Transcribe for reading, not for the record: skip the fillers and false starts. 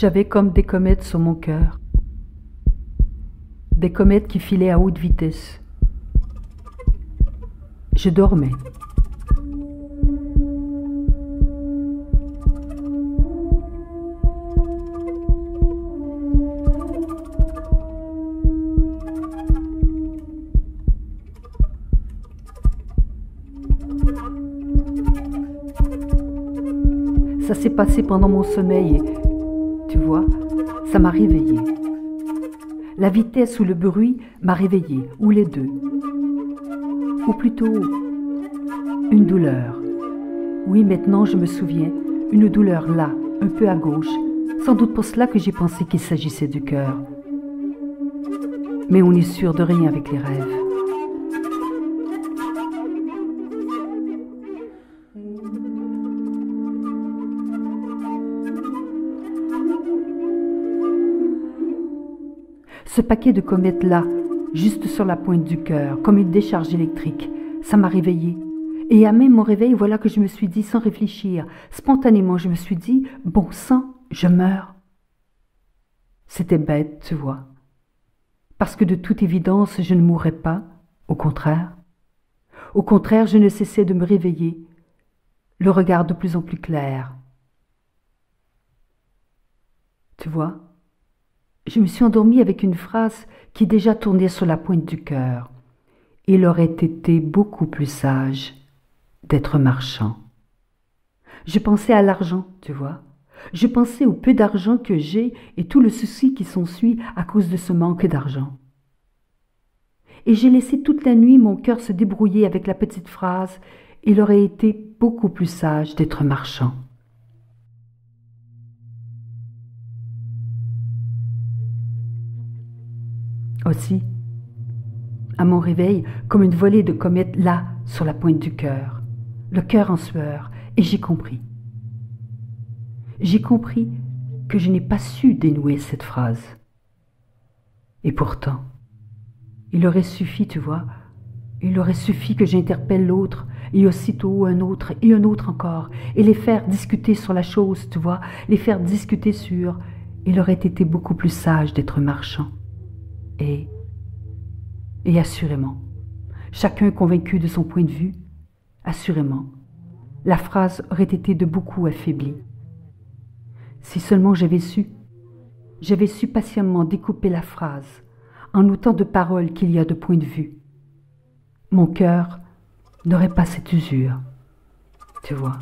J'avais comme des comètes sur mon cœur, des comètes qui filaient à haute vitesse. Je dormais. Ça s'est passé pendant mon sommeil et, tu vois, ça m'a réveillée. La vitesse ou le bruit m'a réveillée, ou les deux. Ou plutôt, une douleur. Oui, maintenant je me souviens, une douleur là, un peu à gauche. Sans doute pour cela que j'ai pensé qu'il s'agissait du cœur. Mais on n'est sûr de rien avec les rêves. Ce paquet de comètes là, juste sur la pointe du cœur, comme une décharge électrique, ça m'a réveillée. Et à même mon réveil, voilà que je me suis dit, sans réfléchir, spontanément, je me suis dit, bon sang, je meurs. C'était bête, tu vois. Parce que de toute évidence, je ne mourrais pas, au contraire. Au contraire, je ne cessais de me réveiller, le regard de plus en plus clair. Tu vois ? Je me suis endormie avec une phrase qui déjà tournait sur la pointe du cœur. Il aurait été beaucoup plus sage d'être marchand. Je pensais à l'argent, tu vois. Je pensais au peu d'argent que j'ai et tout le souci qui s'ensuit à cause de ce manque d'argent. Et j'ai laissé toute la nuit mon cœur se débrouiller avec la petite phrase « Il aurait été beaucoup plus sage d'être marchand ». Aussi, à mon réveil, comme une volée de comètes là, sur la pointe du cœur, le cœur en sueur, et j'ai compris. J'ai compris que je n'ai pas su dénouer cette phrase. Et pourtant, il aurait suffi, tu vois, il aurait suffi que j'interpelle l'autre, et aussitôt un autre encore, et les faire discuter sur la chose, tu vois, les faire discuter sur « Il aurait été beaucoup plus sage d'être marchand ». Et assurément, chacun convaincu de son point de vue, assurément, la phrase aurait été de beaucoup affaiblie. Si seulement j'avais su patiemment découper la phrase en autant de paroles qu'il y a de points de vue, mon cœur n'aurait pas cette usure, tu vois.